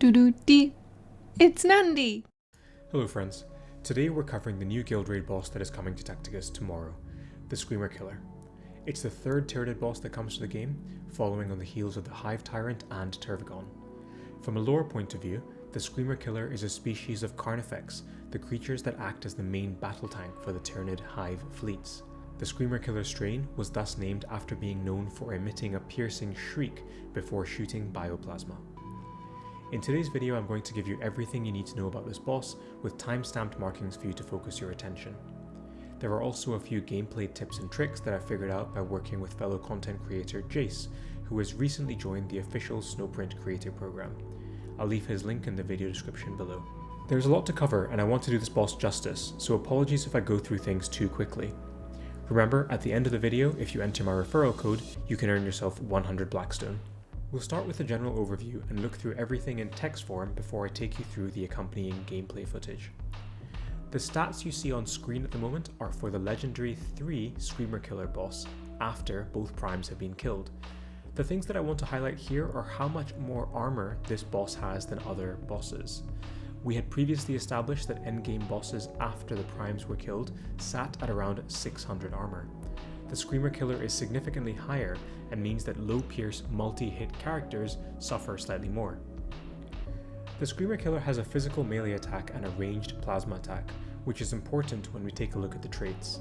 Doo-doo-dee. It's Nandi! Hello friends, today we're covering the new guild raid boss that is coming to Tacticus tomorrow, the Screamer Killer. It's the third Tyranid boss that comes to the game, following on the heels of the Hive Tyrant and Turvagon. From a lore point of view, the Screamer Killer is a species of Carnifex, the creatures that act as the main battle tank for the Tyranid Hive fleets. The Screamer Killer strain was thus named after being known for emitting a piercing shriek before shooting bioplasma. In today's video, I'm going to give you everything you need to know about this boss, with time-stamped markings for you to focus your attention. There are also a few gameplay tips and tricks that I figured out by working with fellow content creator Jace, who has recently joined the official Snowprint Creator Program. I'll leave his link in the video description below. There's a lot to cover and I want to do this boss justice, so apologies if I go through things too quickly. Remember, at the end of the video, if you enter my referral code, you can earn yourself 100 blackstone. We'll start with a general overview and look through everything in text form before I take you through the accompanying gameplay footage. The stats you see on screen at the moment are for the legendary 3 Screamer Killer boss, after both primes have been killed. The things that I want to highlight here are how much more armor this boss has than other bosses. We had previously established that endgame bosses after the primes were killed sat at around 600 armor. The Screamer Killer is significantly higher and means that low pierce multi-hit characters suffer slightly more. The Screamer Killer has a physical melee attack and a ranged plasma attack, which is important when we take a look at the traits.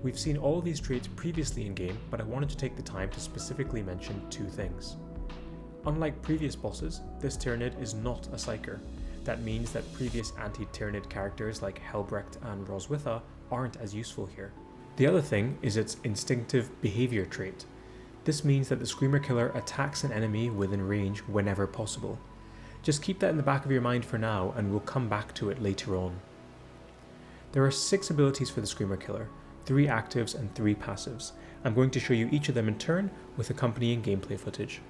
We've seen all these traits previously in game, but I wanted to take the time to specifically mention 2 things. Unlike previous bosses, this Tyranid is not a psyker. That means that previous anti-Tyranid characters like Helbrecht and Roswitha aren't as useful here. The other thing is its instinctive behavior trait. This means that the Screamer Killer attacks an enemy within range whenever possible. Just keep that in the back of your mind for now and we'll come back to it later on. There are 6 abilities for the Screamer Killer, 3 actives and 3 passives. I'm going to show you each of them in turn with accompanying gameplay footage.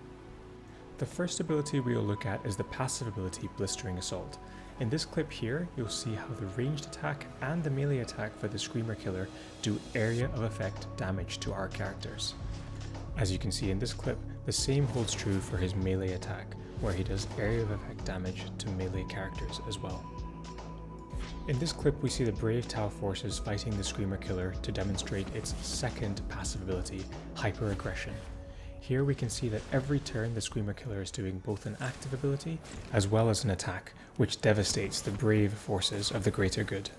The first ability we will look at is the passive ability Blistering Assault. In this clip here, you'll see how the ranged attack and the melee attack for the Screamer Killer do area of effect damage to our characters. As you can see in this clip, the same holds true for his melee attack, where he does area of effect damage to melee characters as well. In this clip we see the brave Tau forces fighting the Screamer Killer to demonstrate its second passive ability, Hyper Aggression. Here we can see that every turn the Screamer Killer is doing both an active ability as well as an attack, which devastates the brave forces of the greater good.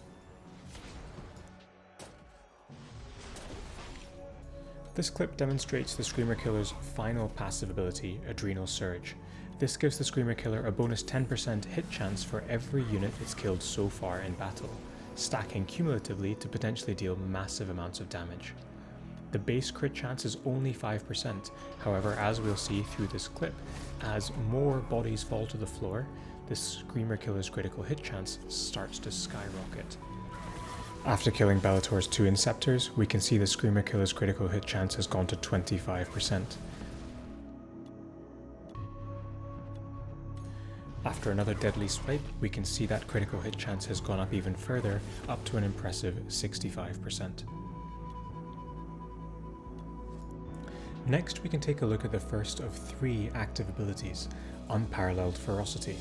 This clip demonstrates the Screamer Killer's final passive ability, Adrenal Surge. This gives the Screamer Killer a bonus 10% hit chance for every unit it's killed so far in battle, stacking cumulatively to potentially deal massive amounts of damage. The base crit chance is only 5%, however, as we'll see through this clip, as more bodies fall to the floor, the Screamer Killer's critical hit chance starts to skyrocket. After killing Bellator's 2 Inceptors, we can see the Screamer Killer's critical hit chance has gone to 25%. After another deadly swipe, we can see that critical hit chance has gone up even further, up to an impressive 65%. Next, we can take a look at the first of 3 active abilities, Unparalleled Ferocity.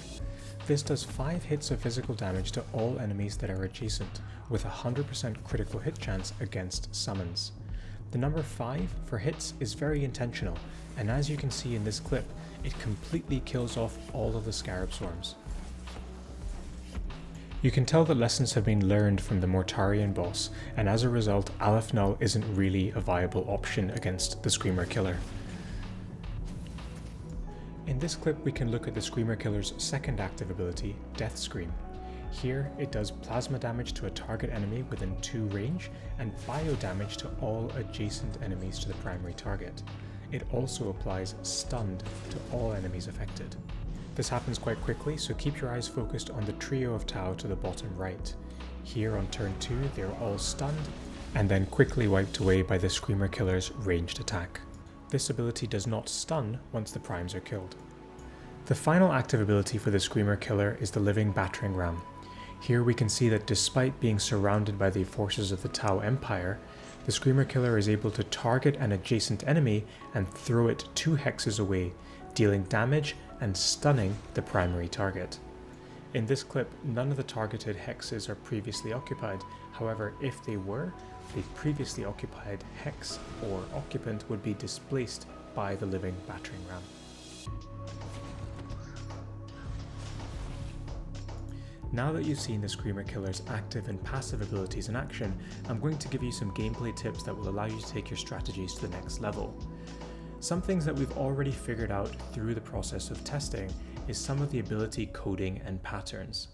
This does 5 hits of physical damage to all enemies that are adjacent, with a 100% critical hit chance against summons. The number 5 for hits is very intentional, and as you can see in this clip, it completely kills off all of the Scarab Swarms. You can tell that lessons have been learned from the Mortarion boss, and as a result, Aleph Null isn't really a viable option against the Screamer Killer. In this clip we can look at the Screamer Killer's second active ability, Death Scream. Here it does plasma damage to a target enemy within 2 range, and bio damage to all adjacent enemies to the primary target. It also applies Stunned to all enemies affected. This happens quite quickly, so keep your eyes focused on the trio of Tau to the bottom right. Here on turn 2 they're all stunned, and then quickly wiped away by the Screamer Killer's ranged attack. This ability does not stun once the primes are killed. The final active ability for the Screamer Killer is the Living Battering Ram. Here we can see that despite being surrounded by the forces of the Tau Empire, the Screamer Killer is able to target an adjacent enemy and throw it 2 hexes away, dealing damage and stunning the primary target. In this clip, none of the targeted hexes are previously occupied. However, if they were, the previously occupied hex or occupant would be displaced by the living battering ram. Now that you've seen the Screamer Killer's active and passive abilities in action, I'm going to give you some gameplay tips that will allow you to take your strategies to the next level. Some things that we've already figured out through the process of testing is some of the ability coding and patterns.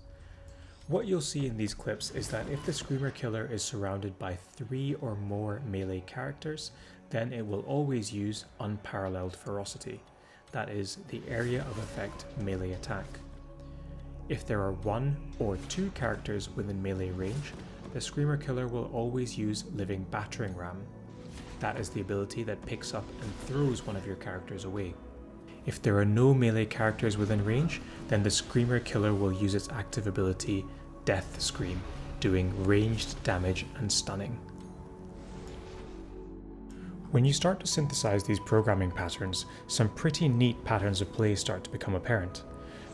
What you'll see in these clips is that if the Screamer Killer is surrounded by 3 or more melee characters, then it will always use unparalleled ferocity. That is the area of effect melee attack. If there are 1 or 2 characters within melee range, the Screamer Killer will always use living battering ram. That is the ability that picks up and throws one of your characters away. If there are no melee characters within range, then the Screamer Killer will use its active ability, Death Scream, doing ranged damage and stunning. When you start to synthesize these programming patterns, some pretty neat patterns of play start to become apparent.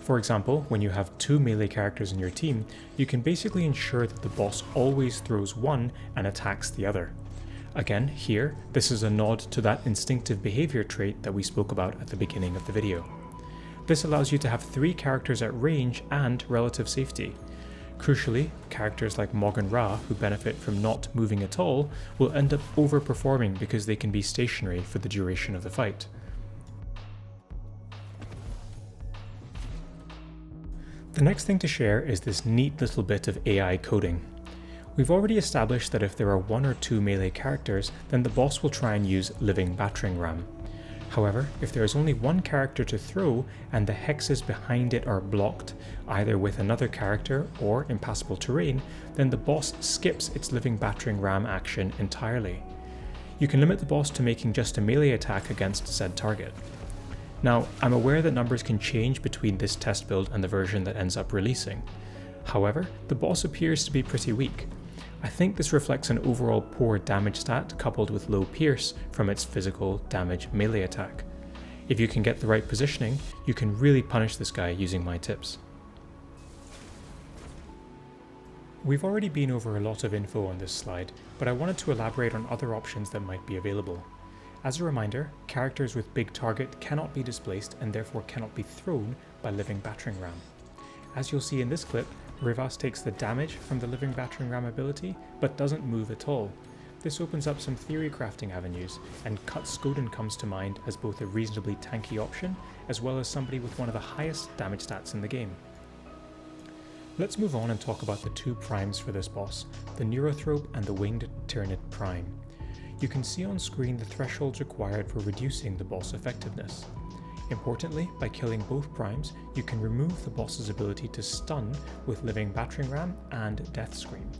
For example, when you have 2 melee characters in your team, you can basically ensure that the boss always throws one and attacks the other. Again, here, this is a nod to that instinctive behavior trait that we spoke about at the beginning of the video. This allows you to have 3 characters at range and relative safety. Crucially, characters like Mog and Ra, who benefit from not moving at all, will end up overperforming because they can be stationary for the duration of the fight. The next thing to share is this neat little bit of AI coding. We've already established that if there are 1 or 2 melee characters, then the boss will try and use living battering ram. However, if there is only 1 character to throw and the hexes behind it are blocked, either with another character or impassable terrain, then the boss skips its living battering ram action entirely. You can limit the boss to making just a melee attack against said target. Now, I'm aware that numbers can change between this test build and the version that ends up releasing. However, the boss appears to be pretty weak. I think this reflects an overall poor damage stat coupled with low pierce from its physical damage melee attack. If you can get the right positioning, you can really punish this guy using my tips. We've already been over a lot of info on this slide, but I wanted to elaborate on other options that might be available. As a reminder, characters with big target cannot be displaced and therefore cannot be thrown by living battering ram. As you'll see in this clip, Rivas takes the damage from the living battering ram ability, but doesn't move at all. This opens up some theory crafting avenues, and Cut Skoden comes to mind as both a reasonably tanky option, as well as somebody with one of the highest damage stats in the game. Let's move on and talk about the 2 primes for this boss, the Neurothrope and the Winged Tyranid Prime. You can see on screen the thresholds required for reducing the boss effectiveness. Importantly, by killing both primes, you can remove the boss's ability to stun with living battering ram and Death Scream.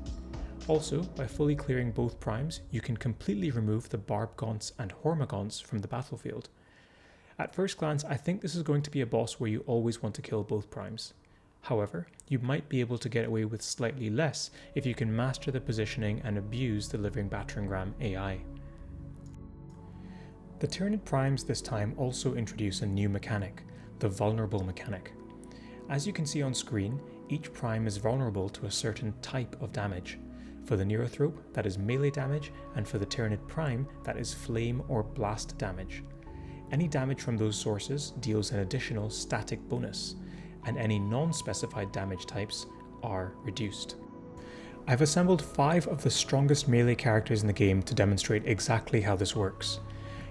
Also, by fully clearing both primes, you can completely remove the Barbgaunts and Hormagaunts from the battlefield. At first glance, I think this is going to be a boss where you always want to kill both primes. However, you might be able to get away with slightly less if you can master the positioning and abuse the living battering ram AI. The Tyranid primes this time also introduce a new mechanic, the vulnerable mechanic. As you can see on screen, each prime is vulnerable to a certain type of damage. For the Neurothrope, that is melee damage, and for the Tyranid prime, that is flame or blast damage. Any damage from those sources deals an additional static bonus, and any non-specified damage types are reduced. I've assembled 5 of the strongest melee characters in the game to demonstrate exactly how this works.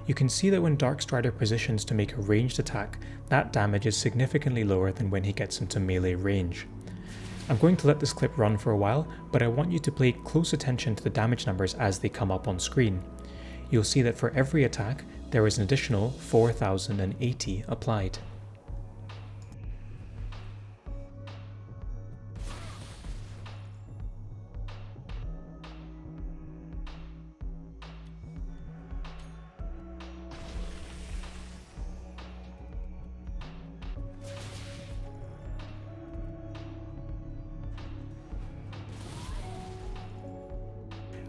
You can see that when Darkstrider positions to make a ranged attack, that damage is significantly lower than when he gets into melee range. I'm going to let this clip run for a while, but I want you to pay close attention to the damage numbers as they come up on screen. You'll see that for every attack, there is an additional 4080 applied.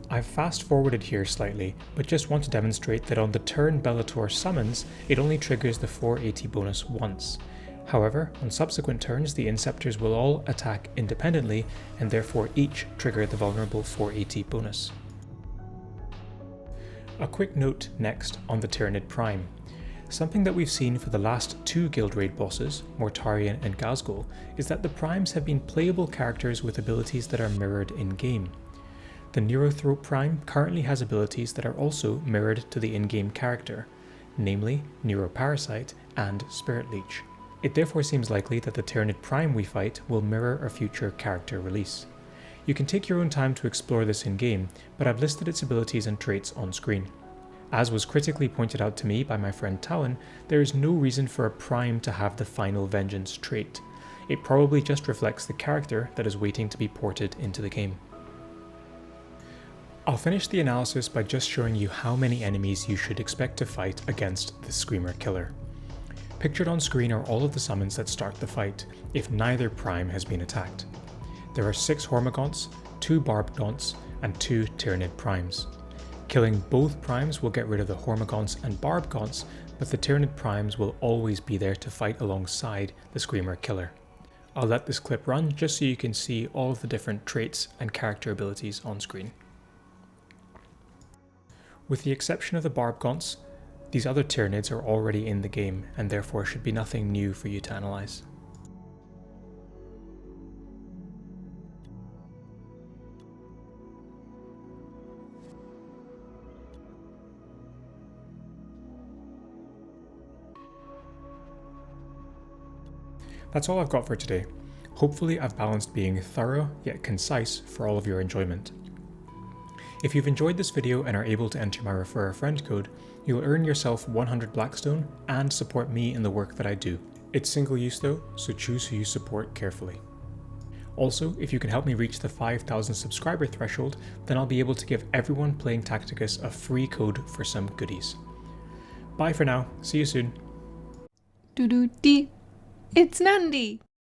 I've fast forwarded here slightly, but just want to demonstrate that on the turn Bellator summons, it only triggers the 480 bonus once. However, on subsequent turns, the Inceptors will all attack independently and therefore each trigger the vulnerable 480 bonus. A quick note next on the Tyranid Prime. Something that we've seen for the last two Guild Raid bosses, Mortarion and Ghazghkull, is that the Primes have been playable characters with abilities that are mirrored in-game. The Neurothroat Prime currently has abilities that are also mirrored to the in-game character, namely Neuroparasite and Spirit Leech. It therefore seems likely that the Tyranid Prime we fight will mirror a future character release. You can take your own time to explore this in-game, but I've listed its abilities and traits on screen. As was critically pointed out to me by my friend Talon, there is no reason for a Prime to have the Final Vengeance trait. It probably just reflects the character that is waiting to be ported into the game. I'll finish the analysis by just showing you how many enemies you should expect to fight against the Screamer Killer. Pictured on screen are all of the summons that start the fight, if neither Prime has been attacked. There are 6 Hormagaunts, 2 Barbgaunts, and 2 Tyranid Primes. Killing both Primes will get rid of the Hormagaunts and Barbgaunts, but the Tyranid Primes will always be there to fight alongside the Screamer Killer. I'll let this clip run just so you can see all of the different traits and character abilities on screen. With the exception of the Barbgaunts, these other Tyranids are already in the game and therefore should be nothing new for you to analyse. That's all I've got for today. Hopefully I've balanced being thorough yet concise for all of your enjoyment. If you've enjoyed this video and are able to enter my Refer a Friend code, you'll earn yourself 100 blackstone and support me in the work that I do. It's single use though, so choose who you support carefully. Also, if you can help me reach the 5,000 subscriber threshold, then I'll be able to give everyone playing Tacticus a free code for some goodies. Bye for now, see you soon. Doo-doo-dee. It's Nandi!